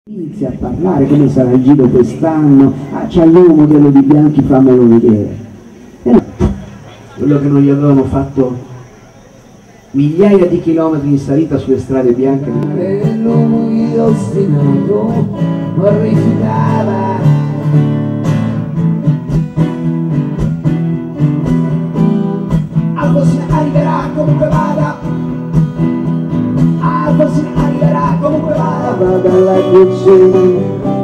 Inizia a parlare come sarà il giro quest'anno, c'è il nuovo modello di Bianchi, fammelo vedere. E no, quello che noi avevamo fatto migliaia di chilometri in salita sulle strade bianche. L'uomo ostinato non rifiutava. Alfonsina arriverà comunque vada. Alfonsina arriverà comunque vada. Dalla cucina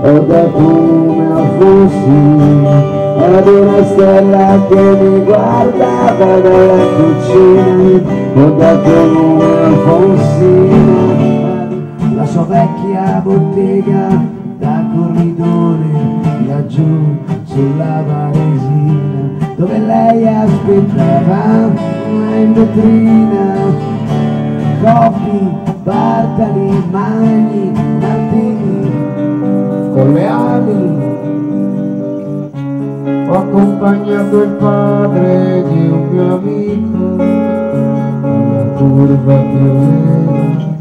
ho dato una Alfonsina ad una stella che mi guardava. Dalla cucina ho dato una Alfonsina, la sua vecchia bottega da corridore laggiù sulla Varesina, dove lei aspettava in vetrina Coppi, Bartali, Magni, Martini con le ali. Ho accompagnato il padre di un mio amico alla curva violenta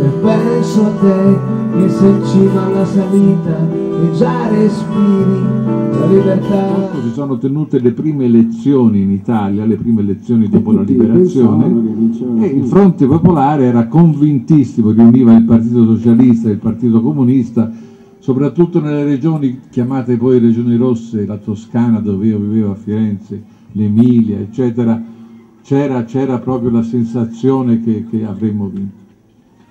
e penso a te che sei in cima alla salita e già respiri la libertà. Si sono tenute le prime elezioni in Italia, le prime elezioni dopo la liberazione, e il Fronte Popolare era convintissimo, riuniva il Partito Socialista e il Partito Comunista, soprattutto nelle regioni chiamate poi regioni rosse, la Toscana dove io vivevo a Firenze, l'Emilia, eccetera, c'era proprio la sensazione che avremmo vinto.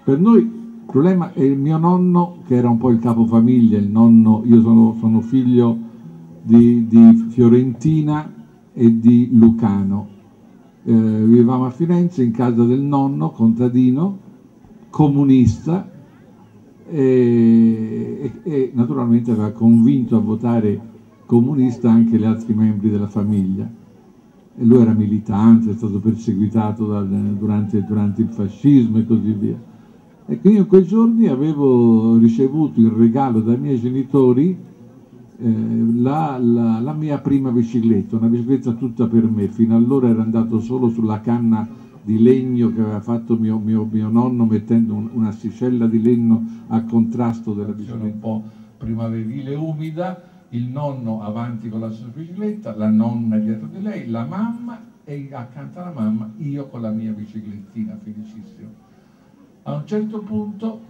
Per noi il problema è il mio nonno, che era un po' il capofamiglia, il nonno, io sono figlio di Fiorentina e di Lucano. Vivevamo a Firenze in casa del nonno, contadino, comunista, e naturalmente aveva convinto a votare comunista anche gli altri membri della famiglia. E lui era militante, è stato perseguitato durante il fascismo e così via. E quindi in quei giorni avevo ricevuto in regalo dai miei genitori la mia prima bicicletta, una bicicletta tutta per me. Fino allora ero andato solo sulla canna di legno che aveva fatto mio nonno, mettendo un'asticella di legno a contrasto della bicicletta. Un po' primaverile umida, il nonno avanti con la sua bicicletta, la nonna dietro di lei, la mamma, e accanto alla mamma io con la mia biciclettina, felicissimo. A un certo punto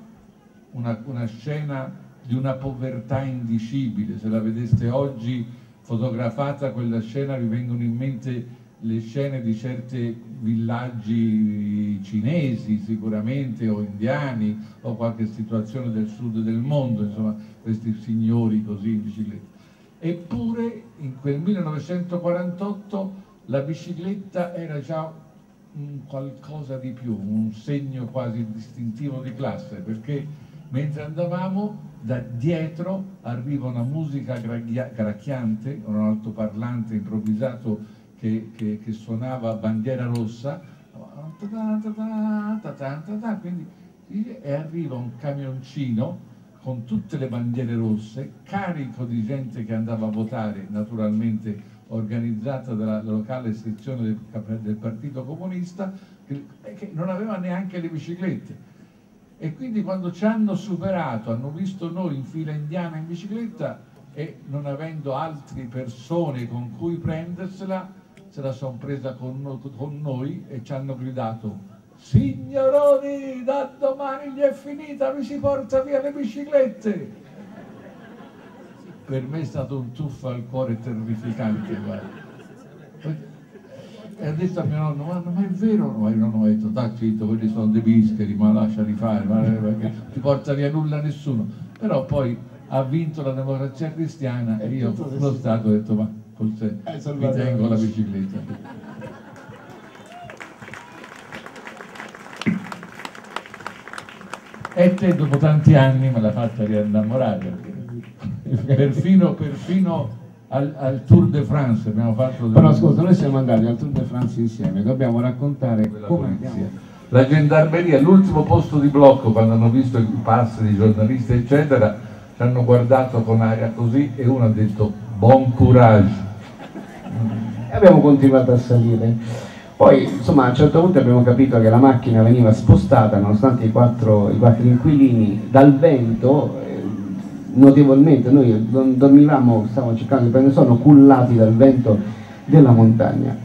una scena di una povertà indicibile, se la vedeste oggi fotografata quella scena vi vengono in mente le scene di certi villaggi cinesi sicuramente, o indiani, o qualche situazione del sud del mondo, insomma questi signori così in bicicletta. Eppure in quel 1948 la bicicletta era già qualcosa di più, un segno quasi distintivo di classe, perché mentre andavamo da dietro arriva una musica gracchiante, un altoparlante improvvisato che suonava Bandiera Rossa, quindi, e arriva un camioncino con tutte le bandiere rosse, carico di gente che andava a votare, naturalmente organizzata dalla locale sezione del Partito Comunista, che non aveva neanche le biciclette. E quindi quando ci hanno superato, hanno visto noi in fila indiana in bicicletta, e non avendo altre persone con cui prendersela, se la sono presa con noi e ci hanno gridato: signoroni, da domani gli è finita, vi si porta via le biciclette. Per me è stato un tuffo al cuore terrificante, guarda. E ha detto a mio nonno: ma è vero? Ma io non ho detto: zitto, quelli sono dei bischeri, ma lasciali fare, perché non ti porta via nulla nessuno. Però poi ha vinto la Democrazia Cristiana e io lo Stato ho detto: ma forse mi tengo la bicicletta. E te dopo tanti anni me l'ha fatta riannamorare, perfino al Tour de France abbiamo fatto. Però ascolta, noi siamo andati al Tour de France insieme, dobbiamo raccontare come andiamo. La gendarmeria, l'ultimo posto di blocco, quando hanno visto i passi dei giornalisti eccetera, ci hanno guardato con aria così e uno ha detto: bon courage. E abbiamo continuato a salire. Poi insomma a un certo punto abbiamo capito che la macchina veniva spostata, nonostante i quattro inquilini, dal vento notevolmente. Noi dormivamo, stavamo cercando di prendere sonno, cullati dal vento della montagna.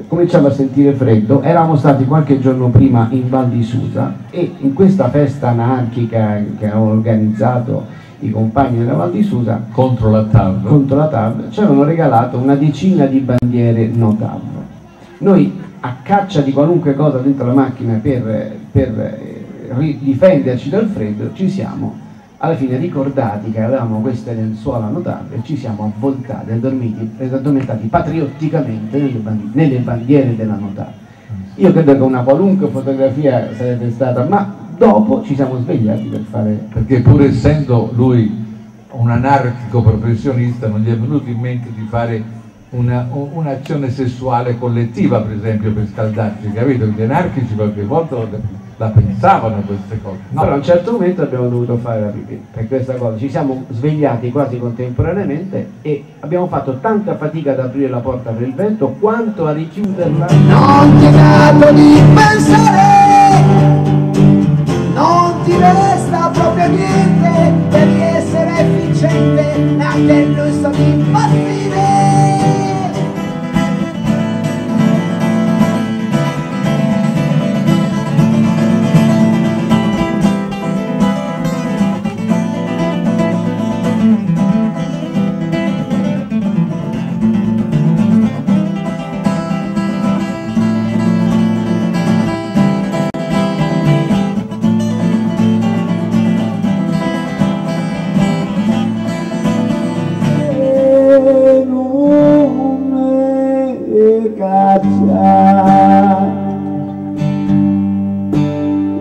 Cominciava a sentire freddo, eravamo stati qualche giorno prima in Val di Susa e in questa festa anarchica che avevano organizzato i compagni della Val di Susa contro la TAV ci avevano regalato una decina di bandiere no TAV. Noi, a caccia di qualunque cosa dentro la macchina per difenderci dal freddo, ci siamo alla fine ricordati che avevamo queste lenzuola no TAV e ci siamo avvoltati e addormentati patriotticamente nelle bandiere della no TAV. Io credo che una qualunque fotografia sarebbe stata, ma dopo ci siamo svegliati per fare... Perché pur essendo lui un anarchico professionista non gli è venuto in mente di fare un'azione sessuale collettiva, per esempio, per scaldarsi, capito? Gli anarchici qualche volta la pensavano queste cose. No. Però a un certo momento abbiamo dovuto fare la pipì per questa cosa, ci siamo svegliati quasi contemporaneamente e abbiamo fatto tanta fatica ad aprire la porta per il vento quanto a richiuderla. Non ti è dato di pensare, non ti resta proprio niente, devi essere efficiente, anche il lusso di impazzire.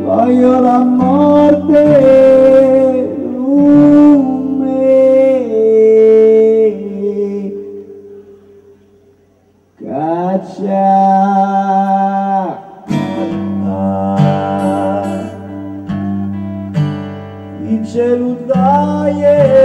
Voglio la morte, non me caccia. In celluloide,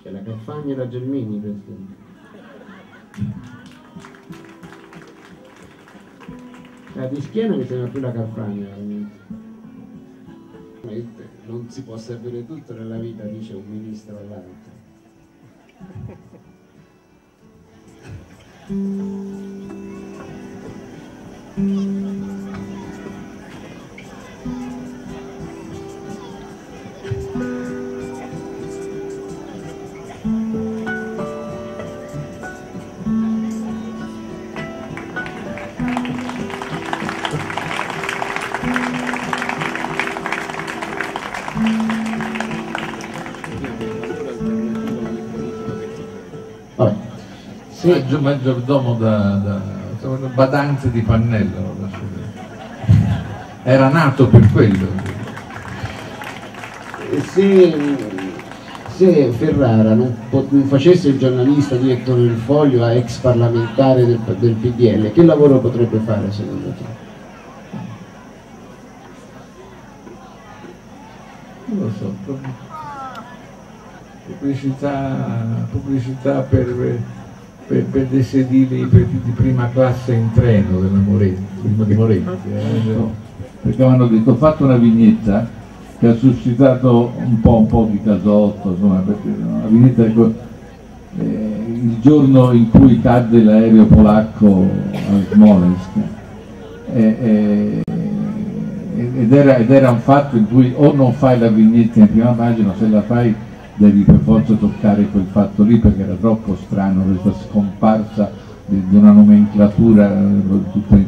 C'è la Carfagna e la Gelmini, Presidente. Di schiena mi sembra più la Carfagna, veramente. Non si può sapere tutto nella vita, dice un ministro all'altro. Sì. Maggiordomo da badanze di pannello, era nato per quello. Se Ferrara non facesse il giornalista direttore del Foglio a ex parlamentare del PDL, che lavoro potrebbe fare secondo te? Non lo so, pubblicità per dei sedili di prima classe in treno della Moretti, prima di Moretti. No. Perché mi hanno detto, ho fatto una vignetta che ha suscitato un po' di casotto, insomma, perché una vignetta il giorno in cui cadde l'aereo polacco a Smolensk, ed era un fatto in cui o non fai la vignetta in prima pagina, o se la fai devi per forza toccare quel fatto lì, perché era troppo strano questa scomparsa di una nomenclatura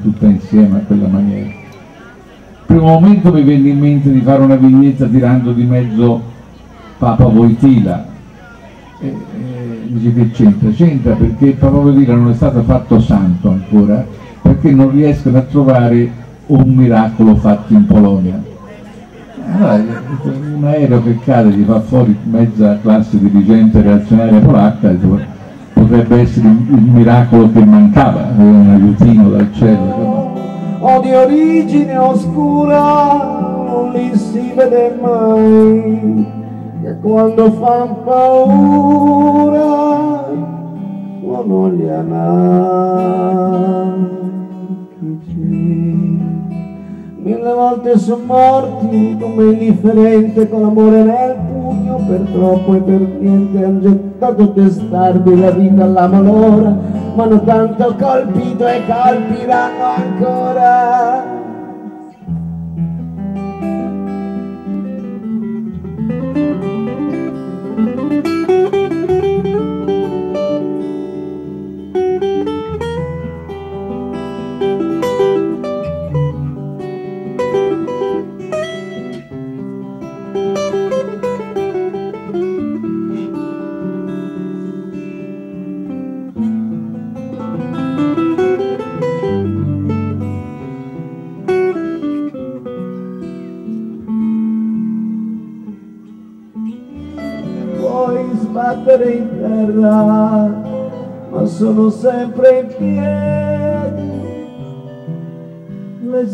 tutta insieme a quella maniera. Il primo momento mi venne in mente di fare una vignetta tirando di mezzo Papa Wojtyla. Dice che c'entra? C'entra perché Papa Wojtyla non è stato fatto santo ancora, perché non riescono a trovare un miracolo fatto in Polonia. Allora, un aereo che cade gli fa fuori mezza classe dirigente reazionaria polacca, potrebbe essere il miracolo che mancava, un aiutino dal cielo. O di origine oscura, non li si vede mai, che quando fan paura sono gli anarchici. 1000 volte sono morti come indifferente con l'amore nel pugno, per troppo e per niente han gettato testardi la vita alla malora, ma hanno tanto colpito e colpiranno ancora. Sbattere in terra, ma sono sempre in piedi le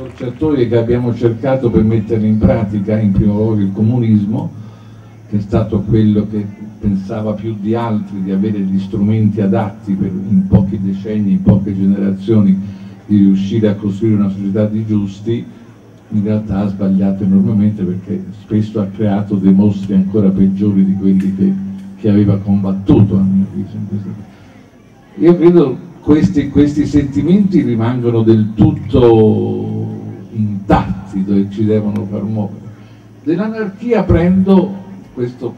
Scorciatoie che abbiamo cercato per mettere in pratica in primo luogo il comunismo, che è stato quello che pensava più di altri di avere gli strumenti adatti per in pochi decenni, in poche generazioni, di riuscire a costruire una società di giusti. In realtà ha sbagliato enormemente, perché spesso ha creato dei mostri ancora peggiori di quelli che aveva combattuto, a mio avviso. Io credo questi sentimenti rimangono del tutto intatti, dove ci devono far muovere. Dell'anarchia prendo questo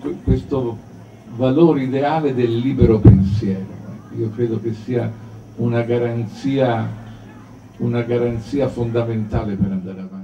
valore ideale del libero pensiero. Io credo che sia una garanzia fondamentale per andare avanti.